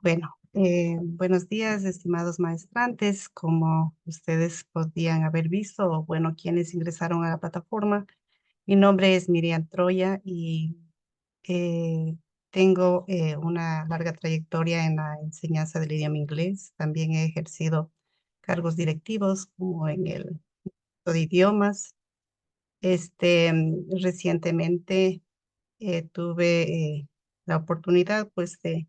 Bueno, buenos días, estimados maestrantes. Como ustedes podían haber visto, o bueno, quienes ingresaron a la plataforma, mi nombre es Miriam Troya y eh, tengo una larga trayectoria en la enseñanza del idioma inglés. También he ejercido cargos directivos como en el de idiomas. Recientemente tuve la oportunidad pues de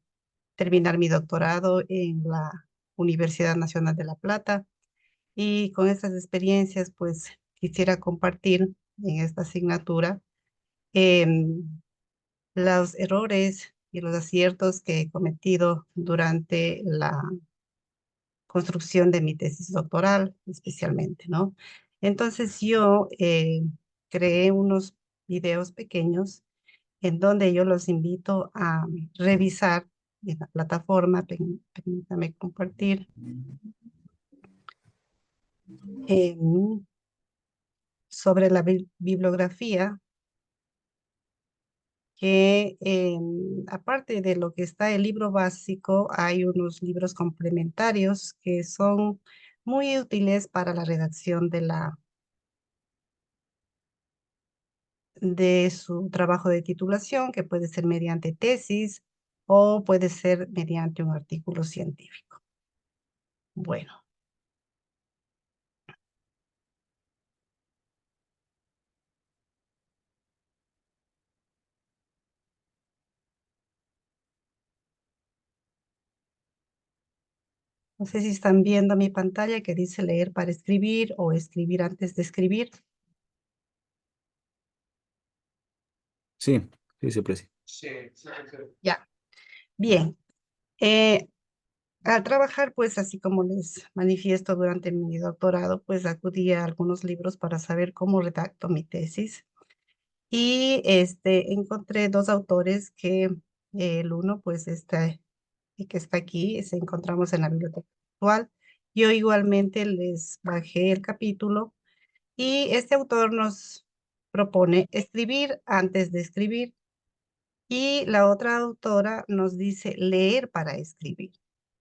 terminar mi doctorado en la Universidad Nacional de La Plata y con estas experiencias pues quisiera compartir en esta asignatura em, los errores y los aciertos que he cometido durante la construcción de mi tesis doctoral especialmente, ¿no? Entonces yo creé unos videos pequeños en donde yo los invito a revisar en la plataforma. Permítame compartir. em, Sobre la bibliografía, que aparte de lo que está el libro básico, hay unos libros complementarios que son muy útiles para la redacción de su trabajo de titulación, que puede ser mediante tesis o puede ser mediante un artículo científico. Bueno, no sé si están viendo mi pantalla que dice leer para escribir o escribir antes de escribir. Sí, sí, se aprecia. Ya, bien. Eh, Al trabajar, pues así como les manifiesto durante mi doctorado, pues acudí a algunos libros para saber cómo redacto mi tesis. Y encontré dos autores que el uno, pues y que está aquí, se encontramos en la biblioteca actual. Yo igualmente les bajé el capítulo y este autor nos propone escribir antes de escribir y la otra autora nos dice leer para escribir.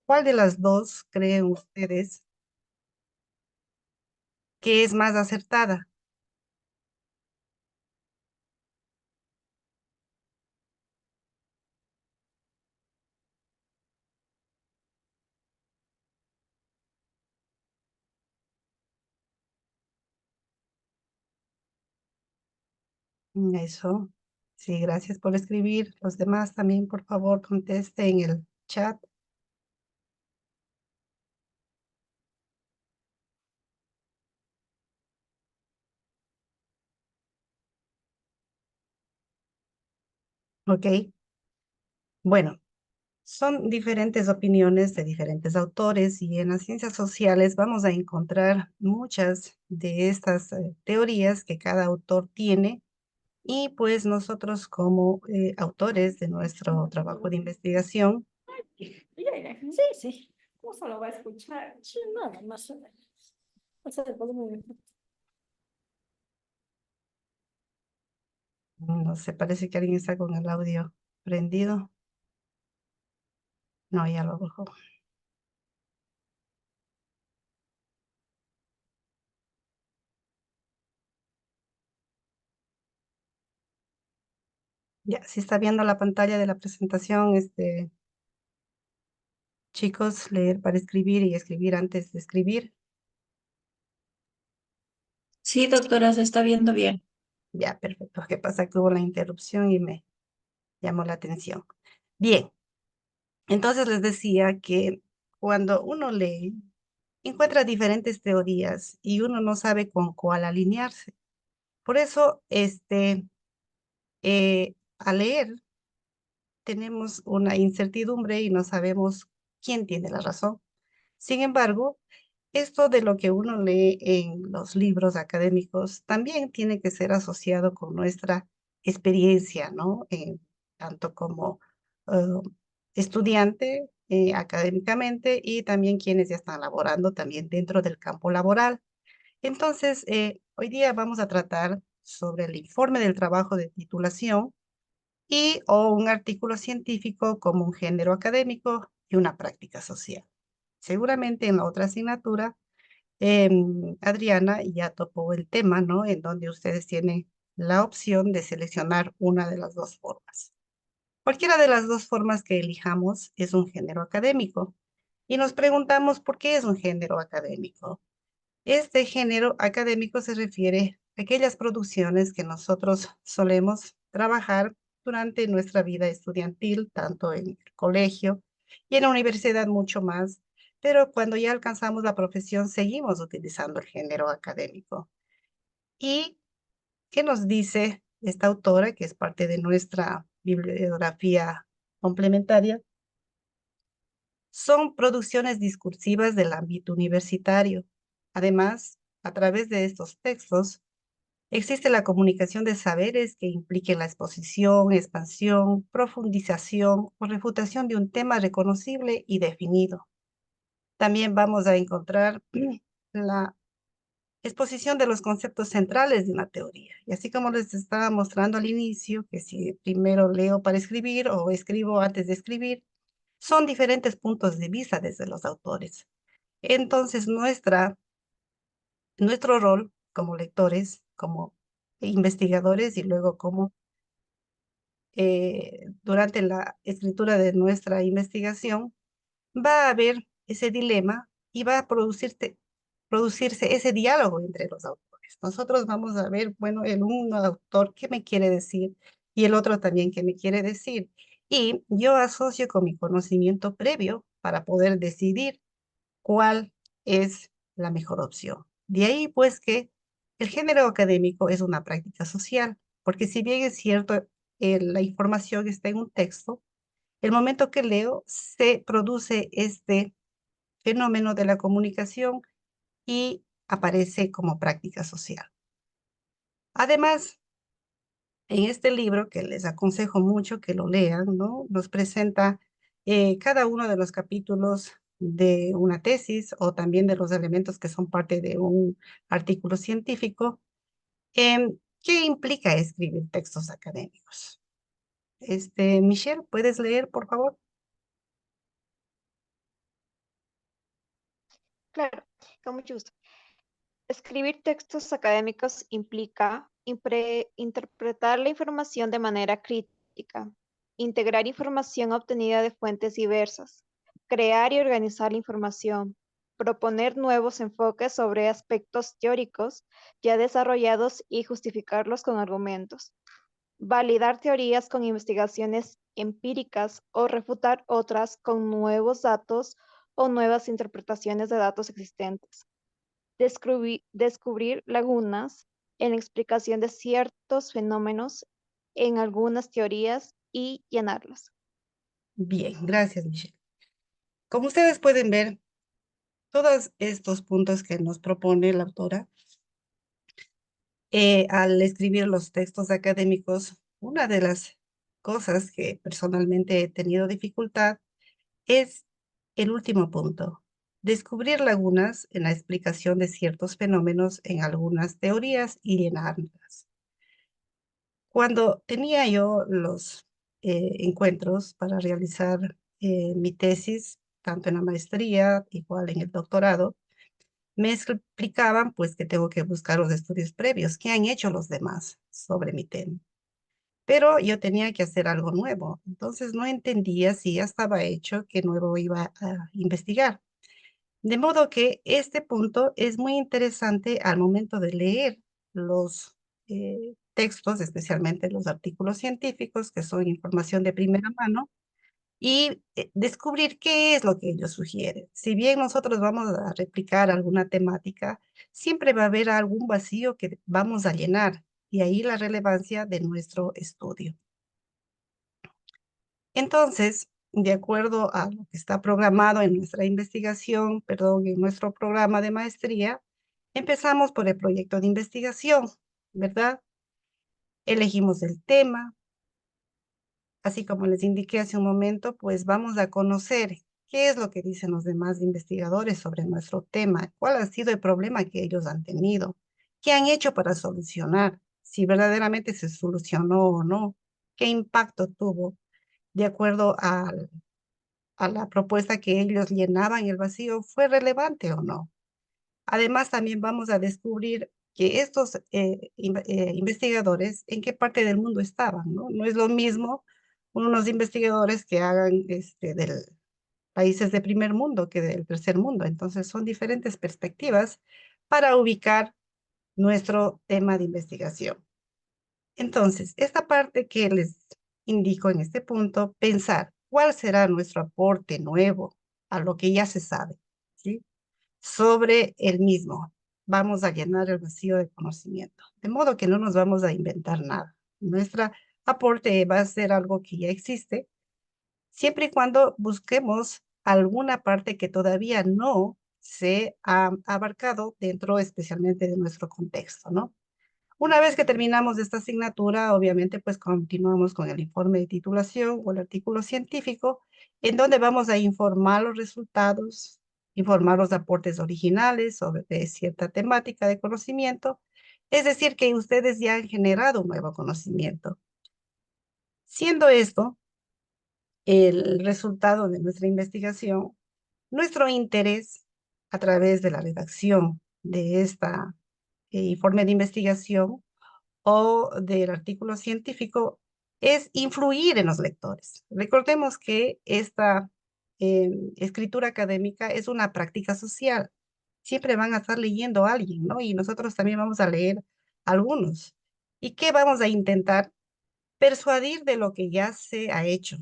¿Cuál de las dos creen ustedes que es más acertada? Eso. Sí, gracias por escribir. Los demás también, por favor, contesten en el chat. Ok. Bueno, son diferentes opiniones de diferentes autores y en las ciencias sociales vamos a encontrar muchas de estas teorías que cada autor tiene y pues nosotros como autores de nuestro trabajo de investigación, Sí, sí. ¿Cómo se lo va a escuchar? Sí, nada más. O sea, el volumen. no sé, parece que alguien está con el audio prendido. No, ya lo bajó. Ya, si está viendo la pantalla de la presentación, chicos, leer para escribir y escribir antes de escribir. Sí, doctora, se está viendo bien. Ya, perfecto. ¿Qué pasa? Que hubo la interrupción y me llamó la atención. Bien, entonces les decía que cuando uno lee, encuentra diferentes teorías y uno no sabe con cuál alinearse. Por eso, al leer, tenemos una incertidumbre y no sabemos quién tiene la razón. Sin embargo, esto de lo que uno lee en los libros académicos también tiene que ser asociado con nuestra experiencia, ¿no? Tanto como eh, estudiante académicamente y también quienes ya están laborando también dentro del campo laboral. Entonces, hoy día vamos a tratar sobre el informe del trabajo de titulación y o un artículo científico como un género académico y una práctica social. Seguramente en la otra asignatura, Adriana ya topó el tema, ¿no? En donde ustedes tienen la opción de seleccionar una de las dos formas. Cualquiera de las dos formas que elijamos es un género académico. Y nos preguntamos por qué es un género académico. Este género académico se refiere a aquellas producciones que nosotros solemos trabajar durante nuestra vida estudiantil, tanto en el colegio y en la universidad mucho más, pero cuando ya alcanzamos la profesión seguimos utilizando el género académico. ¿Y qué nos dice esta autora, que es parte de nuestra bibliografía complementaria? Son producciones discursivas del ámbito universitario. Además, a través de estos textos, existe la comunicación de saberes que impliquen la exposición, expansión, profundización o refutación de un tema reconocible y definido. También vamos a encontrar la exposición de los conceptos centrales de una teoría. Y así como les estaba mostrando al inicio, que si primero leo para escribir o escribo antes de escribir, son diferentes puntos de vista desde los autores. Entonces, nuestro rol como lectores, como investigadores y luego como durante la escritura de nuestra investigación, va a haber ese dilema y va a producirse ese diálogo entre los autores. Nosotros vamos a ver, bueno, el un autor qué me quiere decir y el otro también qué me quiere decir. Y yo asocio con mi conocimiento previo para poder decidir cuál es la mejor opción. De ahí, pues, que el género académico es una práctica social, porque si bien es cierto, la información está en un texto, el momento que leo se produce este fenómeno de la comunicación y aparece como práctica social. Además, en este libro, que les aconsejo mucho que lo lean, ¿no? Nos presenta cada uno de los capítulos de una tesis o también de los elementos que son parte de un artículo científico. ¿Qué implica escribir textos académicos? Michelle, ¿puedes leer, por favor? Claro, con mucho gusto. Escribir textos académicos implica interpretar la información de manera crítica, integrar información obtenida de fuentes diversas, crear y organizar la información, proponer nuevos enfoques sobre aspectos teóricos ya desarrollados y justificarlos con argumentos, validar teorías con investigaciones empíricas o refutar otras con nuevos datos o nuevas interpretaciones de datos existentes. Descubrir lagunas en la explicación de ciertos fenómenos en algunas teorías y llenarlas. Bien, gracias, Michelle. Como ustedes pueden ver, todos estos puntos que nos propone la autora, al escribir los textos académicos, una de las cosas que personalmente he tenido dificultad es el último punto, descubrir lagunas en la explicación de ciertos fenómenos en algunas teorías y llenarlas. Cuando tenía yo los encuentros para realizar mi tesis, tanto en la maestría, igual en el doctorado, me explicaban pues que tengo que buscar los estudios previos, qué han hecho los demás sobre mi tema. Pero yo tenía que hacer algo nuevo, entonces no entendía si ya estaba hecho, qué nuevo iba a investigar. De modo que este punto es muy interesante al momento de leer los textos, especialmente los artículos científicos, que son información de primera mano, y descubrir qué es lo que ellos sugieren. Si bien nosotros vamos a replicar alguna temática, siempre va a haber algún vacío que vamos a llenar, y ahí la relevancia de nuestro estudio. Entonces, de acuerdo a lo que está programado en nuestra investigación, perdón, en nuestro programa de maestría, empezamos por el proyecto de investigación, ¿verdad? Elegimos el tema, así como les indiqué hace un momento, pues vamos a conocer qué es lo que dicen los demás investigadores sobre nuestro tema, cuál ha sido el problema que ellos han tenido, qué han hecho para solucionar, si verdaderamente se solucionó o no, qué impacto tuvo de acuerdo a la propuesta que ellos llenaban el vacío fue relevante o no. Además, también vamos a descubrir que estos investigadores, en qué parte del mundo estaban, ¿no? No es lo mismo unos investigadores que hagan del países de primer mundo que del tercer mundo. Entonces, son diferentes perspectivas para ubicar nuestro tema de investigación. Entonces, esta parte que les indico en este punto, pensar cuál será nuestro aporte nuevo a lo que ya se sabe, ¿sí? Sobre el mismo. Vamos a llenar el vacío de conocimiento, de modo que no nos vamos a inventar nada. Nuestro aporte va a ser algo que ya existe, siempre y cuando busquemos alguna parte que todavía no se ha abarcado dentro especialmente de nuestro contexto, ¿no? Una vez que terminamos esta asignatura, obviamente, pues continuamos con el informe de titulación o el artículo científico, en donde vamos a informar los resultados, informar los aportes originales sobre cierta temática de conocimiento, es decir, que ustedes ya han generado un nuevo conocimiento. Siendo esto el resultado de nuestra investigación, nuestro interés a través de la redacción de esta informe de investigación o del artículo científico es influir en los lectores. Recordemos que esta escritura académica es una práctica social. Siempre van a estar leyendo a alguien, ¿no? Y nosotros también vamos a leer algunos. ¿Y qué vamos a intentar? Persuadir de lo que ya se ha hecho.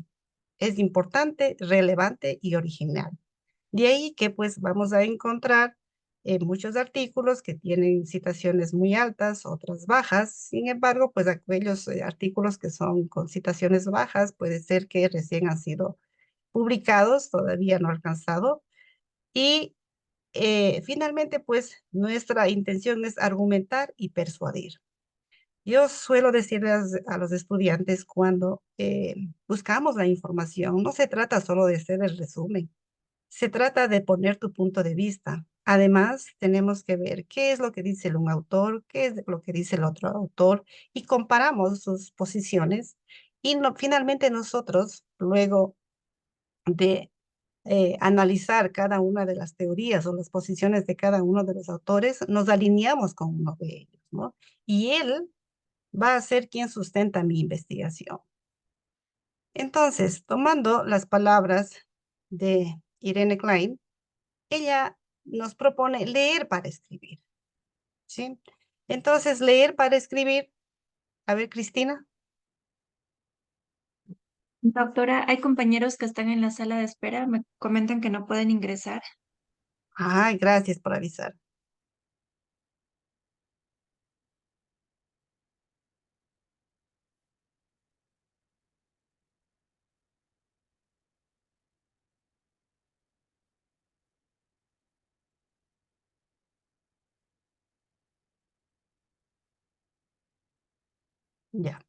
Es importante, relevante y original. De ahí que pues vamos a encontrar muchos artículos que tienen citaciones muy altas, otras bajas. Sin embargo, pues aquellos artículos que son con citaciones bajas, puede ser que recién han sido publicados, todavía no alcanzado. Y finalmente, pues nuestra intención es argumentar y persuadir. Yo suelo decirles a los estudiantes cuando buscamos la información, no se trata solo de hacer el resumen, se trata de poner tu punto de vista. Además, tenemos que ver qué es lo que dice un autor, qué es lo que dice el otro autor, y comparamos sus posiciones. Y finalmente nosotros, luego de analizar cada una de las teorías o las posiciones de cada uno de los autores, nos alineamos con uno de ellos, ¿no? Y él va a ser quien sustenta mi investigación. Entonces, tomando las palabras de Irene Klein, ella nos propone leer para escribir, ¿sí? Entonces, leer para escribir, a ver, Cristina. Doctora, hay compañeros que están en la sala de espera, me comentan que no pueden ingresar. Ay, gracias por avisar. Ya.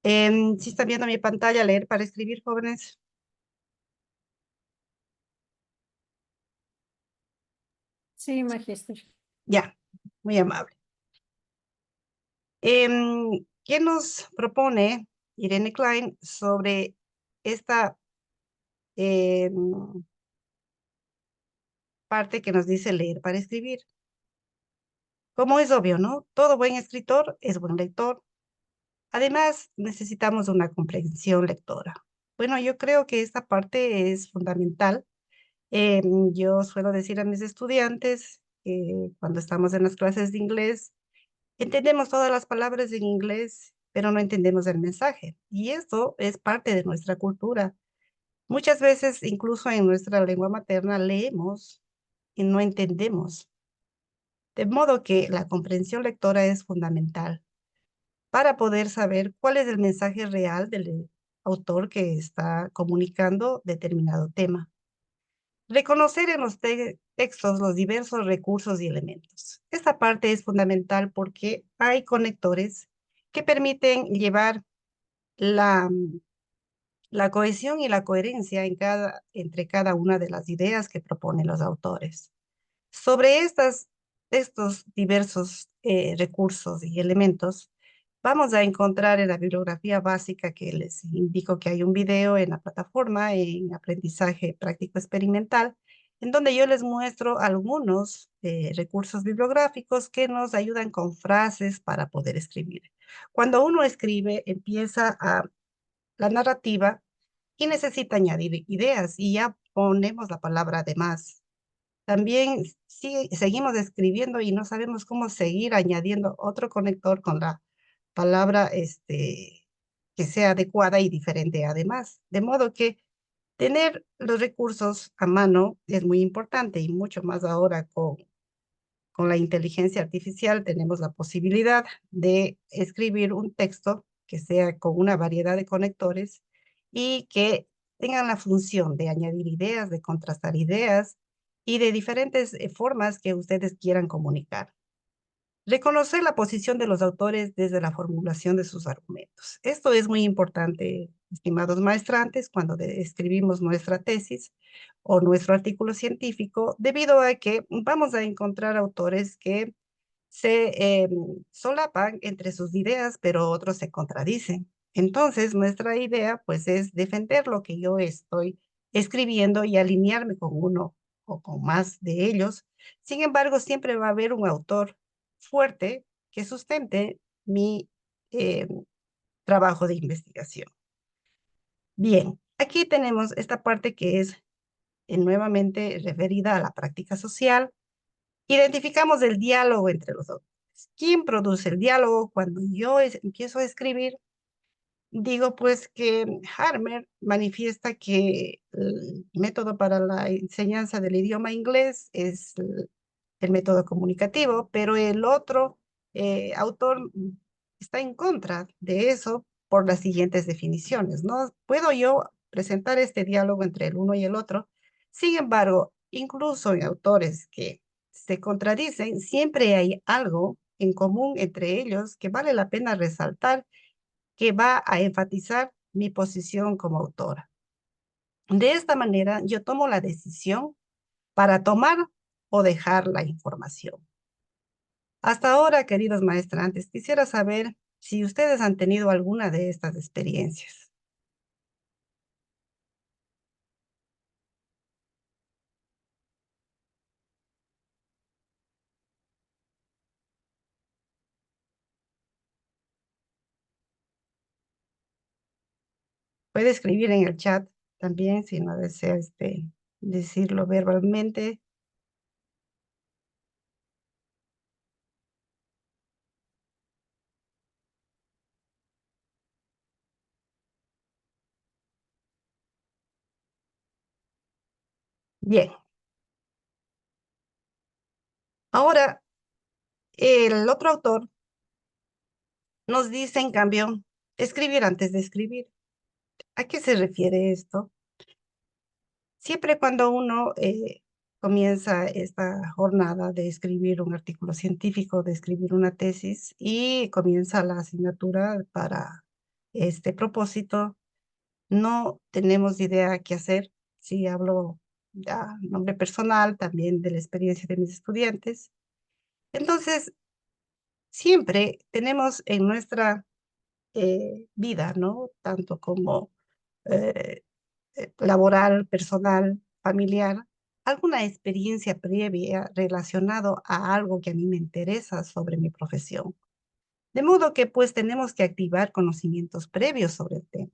¿Sí están viendo mi pantalla, leer para escribir, jóvenes? Sí, magíster. Ya, muy amable. ¿Qué nos propone Irene Klein sobre esta parte que nos dice leer para escribir? Como es obvio, ¿no? Todo buen escritor es buen lector. Además, necesitamos una comprensión lectora. Bueno, yo creo que esta parte es fundamental. Yo suelo decir a mis estudiantes que cuando estamos en las clases de inglés, entendemos todas las palabras en inglés, pero no entendemos el mensaje. Y esto es parte de nuestra cultura. Muchas veces, incluso en nuestra lengua materna, leemos y no entendemos. De modo que la comprensión lectora es fundamental para poder saber cuál es el mensaje real del autor que está comunicando determinado tema. Reconocer en los textos los diversos recursos y elementos. Esta parte es fundamental porque hay conectores que permiten llevar la, la cohesión y la coherencia entre cada una de las ideas que proponen los autores. Sobre estos diversos recursos y elementos, vamos a encontrar en la bibliografía básica que les indico que hay un video en la plataforma en aprendizaje práctico experimental, en donde yo les muestro algunos recursos bibliográficos que nos ayudan con frases para poder escribir. Cuando uno escribe, empieza a la narrativa y necesita añadir ideas y ya ponemos la palabra además. También seguimos escribiendo y no sabemos cómo seguir añadiendo otro conector con la palabra que sea adecuada y diferente además. De modo que tener los recursos a mano es muy importante y mucho más ahora con la inteligencia artificial tenemos la posibilidad de escribir un texto que sea con una variedad de conectores y que tengan la función de añadir ideas, de contrastar ideas y de diferentes formas que ustedes quieran comunicar. Reconocer la posición de los autores desde la formulación de sus argumentos. Esto es muy importante, estimados maestrantes, cuando escribimos nuestra tesis o nuestro artículo científico, debido a que vamos a encontrar autores que se solapan entre sus ideas, pero otros se contradicen. Entonces, nuestra idea, pues, es defender lo que yo estoy escribiendo y alinearme con uno o con más de ellos. Sin embargo, siempre va a haber un autor fuerte que sustente mi eh, trabajo de investigación. Bien, aquí tenemos esta parte que es nuevamente referida a la práctica social. Identificamos el diálogo entre los autores. ¿Quién produce el diálogo? Cuando yo empiezo a escribir, digo pues que Harmer manifiesta que el método para la enseñanza del idioma inglés es el método comunicativo, pero el otro autor está en contra de eso por las siguientes definiciones, ¿no? Puedo yo presentar este diálogo entre el uno y el otro, sin embargo, incluso en autores que se contradicen, siempre hay algo en común entre ellos que vale la pena resaltar, que va a enfatizar mi posición como autora. De esta manera, yo tomo la decisión para tomar o dejar la información. Hasta ahora, queridos maestrantes, quisiera saber si ustedes han tenido alguna de estas experiencias. Puede escribir en el chat también si no desea decirlo verbalmente. Bien. Ahora, el otro autor nos dice, en cambio, escribir antes de escribir. ¿A qué se refiere esto? Siempre cuando uno comienza esta jornada de escribir un artículo científico, de escribir una tesis y comienza la asignatura para este propósito, no tenemos idea qué hacer. Si hablo a nombre personal, también de la experiencia de mis estudiantes. Entonces, siempre tenemos en nuestra vida, ¿no? Tanto como eh, laboral, personal, familiar, alguna experiencia previa relacionado a algo que a mí me interesa sobre mi profesión. De modo que pues tenemos que activar conocimientos previos sobre el tema.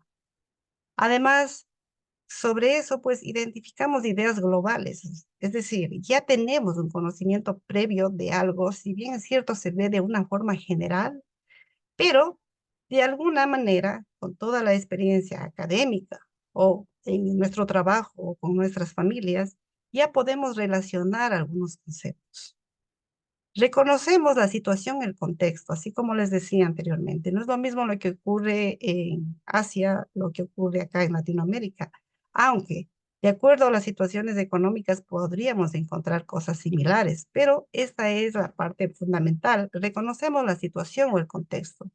Además, sobre eso pues identificamos ideas globales, es decir, ya tenemos un conocimiento previo de algo, si bien es cierto se ve de una forma general, pero de alguna manera, con toda la experiencia académica o en nuestro trabajo o con nuestras familias, ya podemos relacionar algunos conceptos. Reconocemos la situación, el contexto, así como les decía anteriormente. No es lo mismo lo que ocurre en Asia, lo que ocurre acá en Latinoamérica, aunque de acuerdo a las situaciones económicas podríamos encontrar cosas similares, pero esta es la parte fundamental. Reconocemos la situación o el contexto.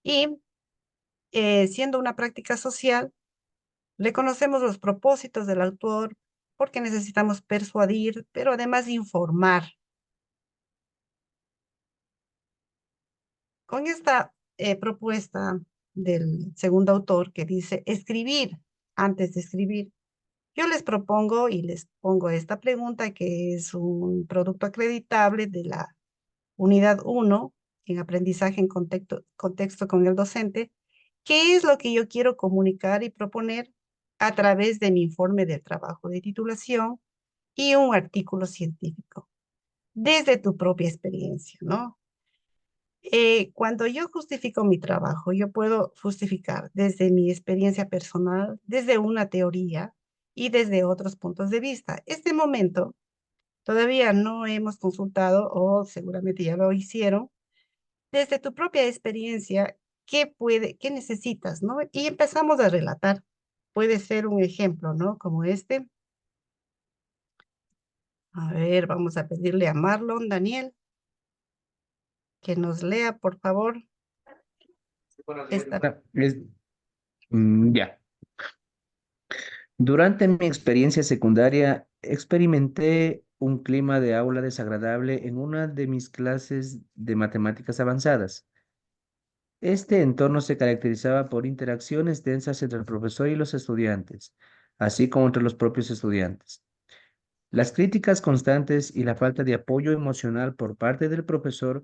Y siendo una práctica social, reconocemos los propósitos del autor porque necesitamos persuadir, pero además informar. Con esta propuesta del segundo autor que dice escribir antes de escribir. Yo les propongo y les pongo esta pregunta que es un producto acreditable de la unidad 1 en aprendizaje en contexto con el docente. ¿Qué es lo que yo quiero comunicar y proponer a través de mi informe de trabajo de titulación y un artículo científico? Desde tu propia experiencia, ¿no? Cuando yo justifico mi trabajo, yo puedo justificar desde mi experiencia personal, desde una teoría y desde otros puntos de vista. Este momento todavía no hemos consultado, o seguramente ya lo hicieron, desde tu propia experiencia, qué necesitas, ¿no? Y empezamos a relatar. Puede ser un ejemplo, ¿no? Como este. A ver, vamos a pedirle a Marlon, Daniel, que nos lea, por favor, esta. Ya. Durante mi experiencia secundaria, experimenté un clima de aula desagradable en una de mis clases de matemáticas avanzadas. Este entorno se caracterizaba por interacciones densas entre el profesor y los estudiantes, así como entre los propios estudiantes. Las críticas constantes y la falta de apoyo emocional por parte del profesor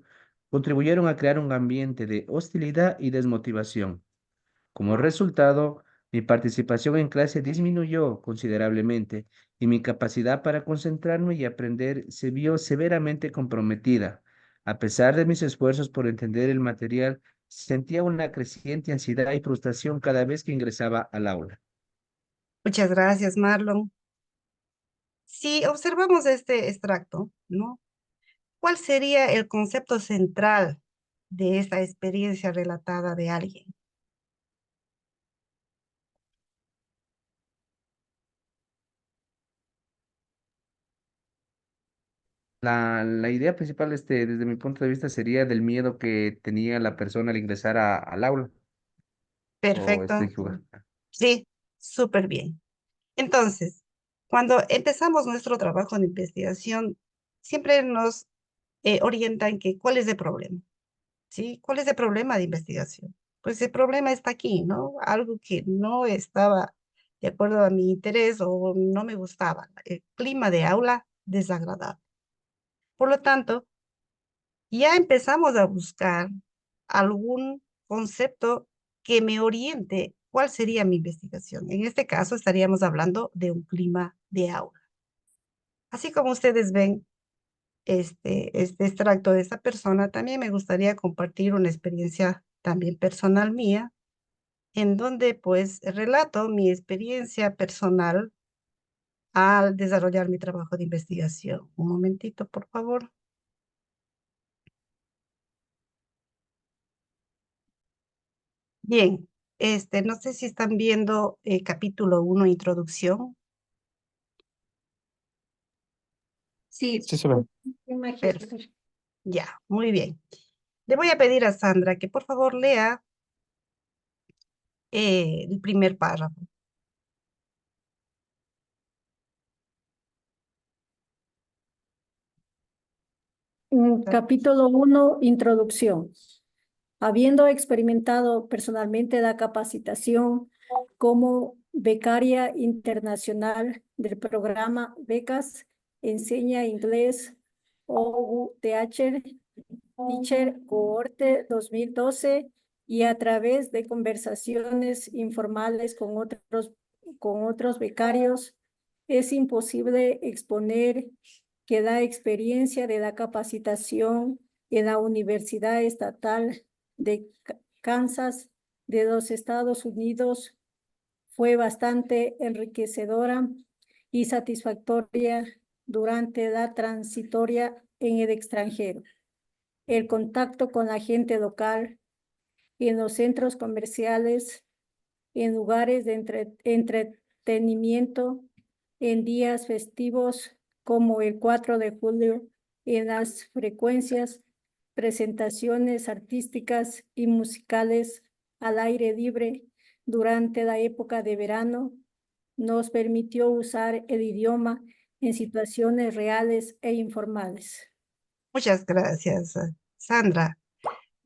contribuyeron a crear un ambiente de hostilidad y desmotivación. Como resultado, mi participación en clase disminuyó considerablemente y mi capacidad para concentrarme y aprender se vio severamente comprometida. A pesar de mis esfuerzos por entender el material, sentía una creciente ansiedad y frustración cada vez que ingresaba al aula. Muchas gracias, Marlon. Si observamos este extracto, ¿no? ¿Cuál sería el concepto central de esta experiencia relatada de alguien? La idea principal, desde mi punto de vista, sería del miedo que tenía la persona al ingresar al aula. O estoy Perfecto. jugando. Sí, súper bien. Entonces, cuando empezamos nuestro trabajo de investigación, siempre nos orientan que cuál es el problema, ¿sí? ¿Cuál es el problema de investigación? Pues el problema está aquí, ¿no? Algo que no estaba de acuerdo a mi interés o no me gustaba, el clima de aula desagradable. Por lo tanto, ya empezamos a buscar algún concepto que me oriente cuál sería mi investigación. En este caso estaríamos hablando de un clima de aula. Así como ustedes ven este extracto de esta persona, también me gustaría compartir una experiencia también personal mía, en donde pues relato mi experiencia personal al desarrollar mi trabajo de investigación. Un momentito, por favor. Bien, no sé si están viendo capítulo 1, introducción. Sí, Sí, se ve. Perfecto. Ya, muy bien. Le voy a pedir a Sandra que por favor lea el primer párrafo. Capítulo 1, introducción. Habiendo experimentado personalmente la capacitación como becaria internacional del programa Becas Enseña Inglés OUTH Teacher Cohorte 2012 y a través de conversaciones informales con otros becarios, es imposible exponer que la experiencia de la capacitación en la Universidad Estatal de Kansas de los Estados Unidos fue bastante enriquecedora y satisfactoria durante la transitoria en el extranjero. El contacto con la gente local, en los centros comerciales, en lugares de entretenimiento, en días festivos como el 4 de julio, en las frecuencias, presentaciones artísticas y musicales al aire libre durante la época de verano, nos permitió usar el idioma en situaciones reales e informales. Muchas gracias, Sandra.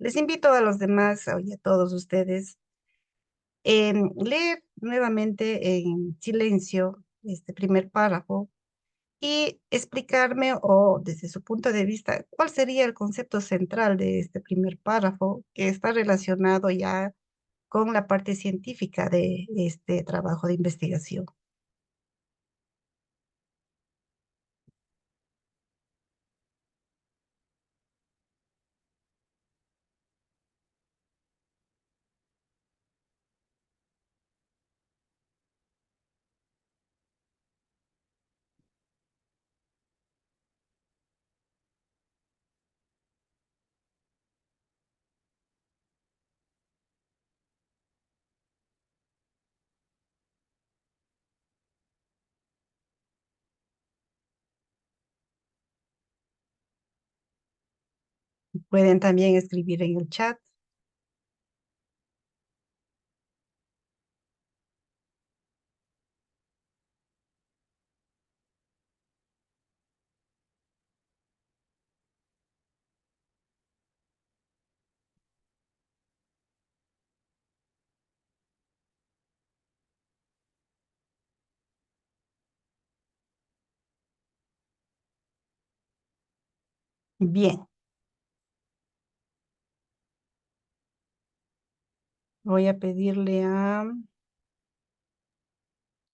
Les invito a los demás y a todos ustedes leer nuevamente en silencio este primer párrafo y explicarme o desde su punto de vista cuál sería el concepto central de este primer párrafo que está relacionado ya con la parte científica de este trabajo de investigación. Pueden también escribir en el chat. Bien, voy a pedirle a,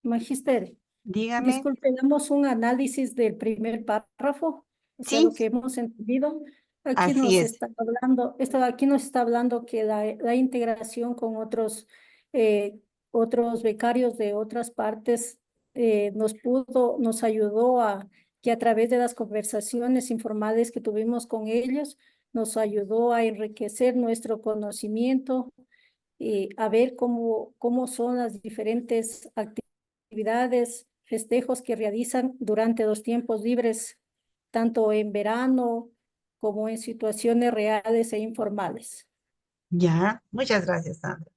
Magister, dígame. disculpe, damos un análisis del primer párrafo, o sea, Sí, lo que hemos entendido. Aquí así nos es. está hablando, aquí nos está hablando que la integración con eh, otros becarios de otras partes nos ayudó a que a través de las conversaciones informales que tuvimos con ellos, nos ayudó a enriquecer nuestro conocimiento y a ver cómo son las diferentes actividades, festejos que realizan durante los tiempos libres, tanto en verano como en situaciones reales e informales. Ya, muchas gracias, Sandra.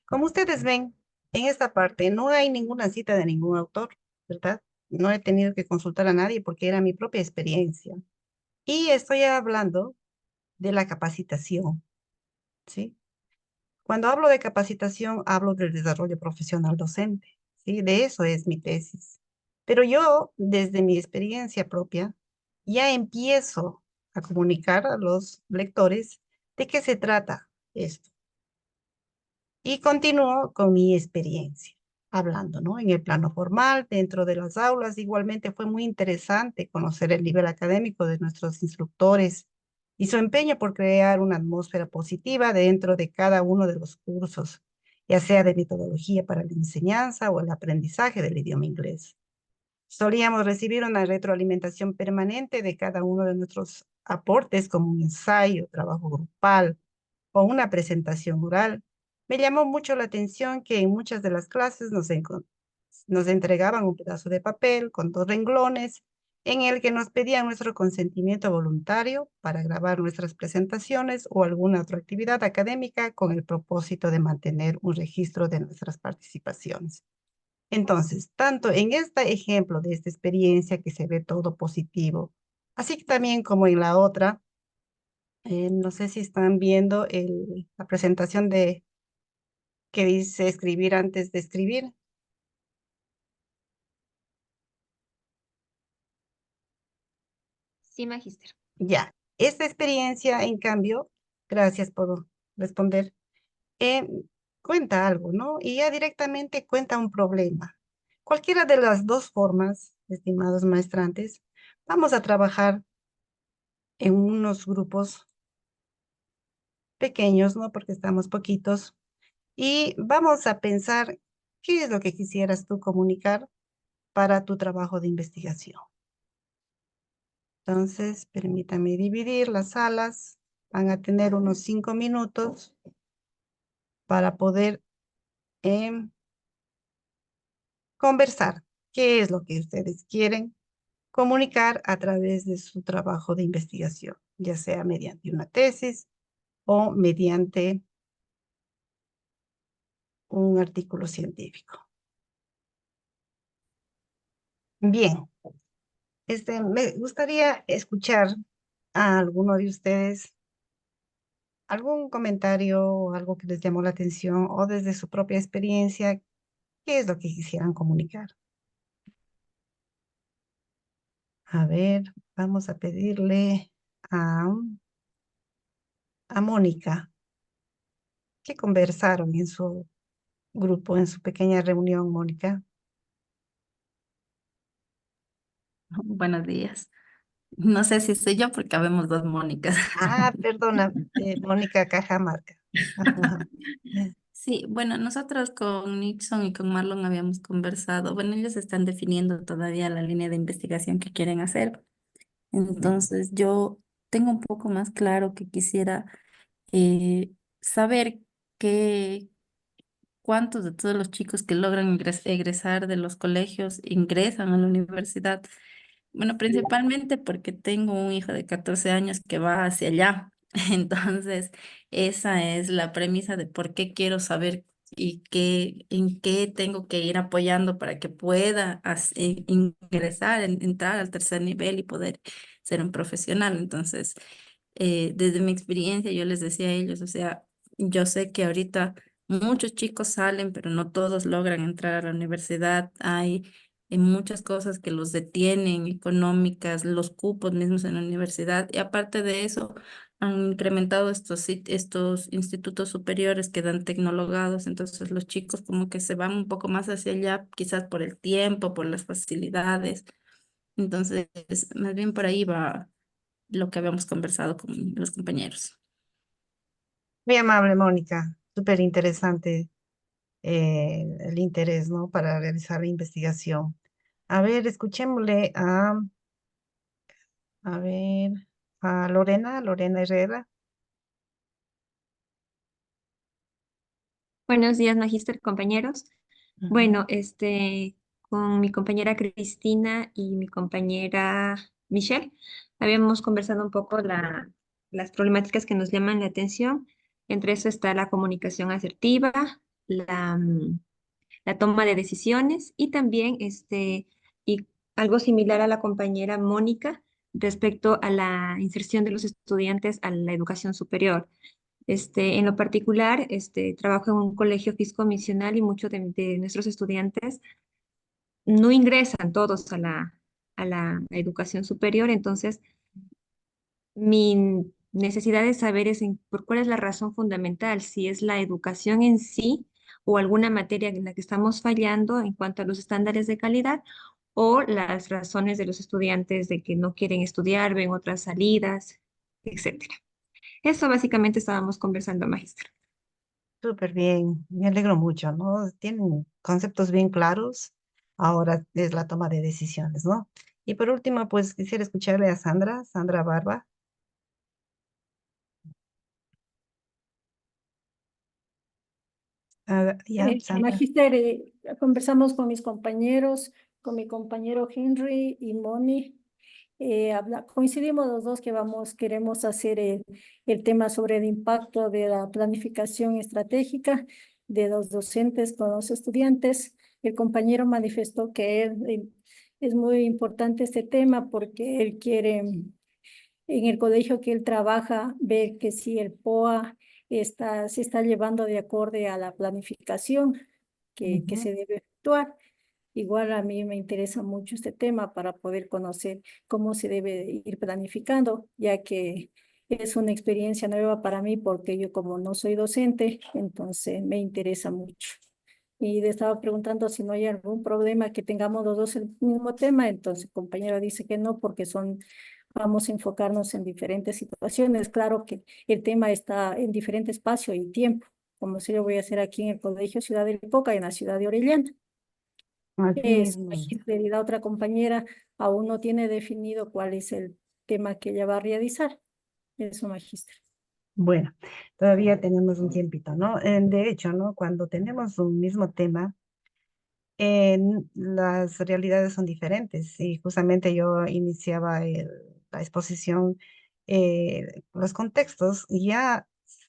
Como ustedes ven, en esta parte no hay ninguna cita de ningún autor, ¿verdad? No he tenido que consultar a nadie porque era mi propia experiencia. Y estoy hablando de la capacitación, ¿sí? Cuando hablo de capacitación, hablo del desarrollo profesional docente, ¿sí? De eso es mi tesis. Pero yo, desde mi experiencia propia, ya empiezo a comunicar a los lectores de qué se trata esto. Y continúo con mi experiencia, hablando, ¿no? En el plano formal, dentro de las aulas, igualmente fue muy interesante conocer el nivel académico de nuestros instructores y su empeño por crear una atmósfera positiva dentro de cada uno de los cursos, ya sea de metodología para la enseñanza o el aprendizaje del idioma inglés. Solíamos recibir una retroalimentación permanente de cada uno de nuestros aportes, como un ensayo, trabajo grupal, o una presentación oral. Me llamó mucho la atención que en muchas de las clases nos entregaban un pedazo de papel con 2 renglones en el que nos pedían nuestro consentimiento voluntario para grabar nuestras presentaciones o alguna otra actividad académica con el propósito de mantener un registro de nuestras participaciones. Entonces, tanto en este ejemplo de esta experiencia que se ve todo positivo, así que también como en la otra, no sé si están viendo la presentación de que dice escribir antes de escribir. Sí, magíster. Ya, esta experiencia, en cambio, gracias por responder, eh, cuenta algo, ¿no? Y ya directamente cuenta un problema. Cualquiera de las dos formas, estimados maestrantes, vamos a trabajar en unos grupos pequeños, ¿no? Porque estamos poquitos, y vamos a pensar qué es lo que quisieras tú comunicar para tu trabajo de investigación. Entonces, permítame dividir las salas. Van a tener unos 5 minutos para poder conversar qué es lo que ustedes quieren comunicar a través de su trabajo de investigación, ya sea mediante una tesis o mediante un artículo científico. Bien, me gustaría escuchar a alguno de ustedes ¿Algún comentario o algo que les llamó la atención o desde su propia experiencia? ¿Qué es lo que quisieran comunicar? A ver, vamos a pedirle a, a Mónica. ¿Qué conversaron en su grupo, en su pequeña reunión, Mónica? Buenos días. No sé si soy yo porque habemos dos Mónicas. Ah, perdona, Mónica Cajamarca. Ajá. Sí, bueno, nosotros con Nixon y con Marlon habíamos conversado. Bueno, ellos están definiendo todavía la línea de investigación que quieren hacer. Entonces, yo tengo un poco más claro que quisiera saber qué, cuántos de todos los chicos que logran egresar de los colegios ingresan a la universidad. Bueno, principalmente porque tengo un hijo de 14 años que va hacia allá. Entonces, esa es la premisa de por qué quiero saber y en qué tengo que ir apoyando para que pueda ingresar, entrar al tercer nivel y poder ser un profesional. Entonces, desde mi experiencia, yo les decía a ellos, o sea, yo sé que ahorita muchos chicos salen, pero no todos logran entrar a la universidad. Hay muchas cosas que los detienen, económicas, los cupos mismos en la universidad. Y aparte de eso, han incrementado estos institutos superiores que dan tecnologados. Entonces, los chicos como que se van un poco más hacia allá, quizás por el tiempo, por las facilidades. Entonces, más bien por ahí va lo que habíamos conversado con los compañeros. Muy amable, Mónica. Súper interesante el interés, ¿no? Para realizar la investigación. A ver, escuchémosle a ver, a Lorena Herrera. Buenos días, magíster, compañeros. Ujú. Bueno, con mi compañera Cristina y mi compañera Michelle, habíamos conversado un poco las problemáticas que nos llaman la atención. Entre eso está la comunicación asertiva, la toma de decisiones y también y algo similar a la compañera Mónica respecto a la inserción de los estudiantes a la educación superior. En lo particular, trabajo en un colegio fiscomisional y muchos de nuestros estudiantes no ingresan todos a la educación superior. Entonces, mi necesidad de saber por cuál es la razón fundamental, si es la educación en sí o alguna materia en la que estamos fallando en cuanto a los estándares de calidad o las razones de los estudiantes de que no quieren estudiar, ven otras salidas, etcétera. Eso básicamente estábamos conversando, maestra. Súper bien, me alegro mucho, ¿no? Tienen conceptos bien claros. Ahora es la toma de decisiones, ¿no? Y por último, pues quisiera escucharle a Sandra Barba. Ah, ya, Sandra. Magíster, conversamos con mis compañeros, con mi compañero Henry y Moni. Coincidimos los dos que queremos hacer el tema sobre el impacto de la planificación estratégica de los docentes con los estudiantes. El compañero manifestó que es muy importante este tema porque él quiere en el colegio que él trabaja, ver que si el POA se está llevando de acorde a la planificación que Ujú. se debe efectuar. Igual a mí me interesa mucho este tema para poder conocer cómo se debe ir planificando, ya que es una experiencia nueva para mí porque yo como no soy docente, entonces me interesa mucho. Y le estaba preguntando si no hay algún problema que tengamos los dos el mismo tema, entonces el compañero dice que no porque vamos a enfocarnos en diferentes situaciones. Claro que el tema está en diferente espacio y tiempo, como si lo voy a hacer aquí en el Colegio Ciudad del Coca, en la ciudad de Orellana. Así mismo. Magíster y la otra compañera aún no tiene definido cuál es el tema que ella va a realizar. Eso, magíster. Bueno, todavía tenemos un tiempito, ¿no? De hecho, ¿no? Cuando tenemos un mismo tema, las realidades son diferentes y justamente yo iniciaba la exposición, los contextos ya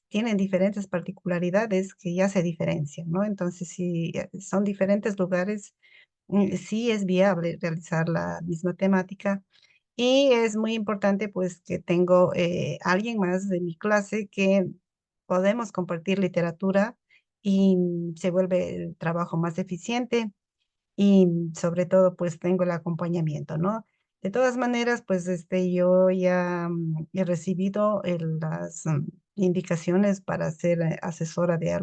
tienen diferentes particularidades que ya se diferencian, ¿no? Entonces, si son diferentes lugares, sí es viable realizar la misma temática y es muy importante pues que tengo alguien más de mi clase que podemos compartir literatura y se vuelve el trabajo más eficiente y sobre todo pues tengo el acompañamiento, ¿no? De todas maneras, pues yo ya he recibido las indicaciones para ser asesora de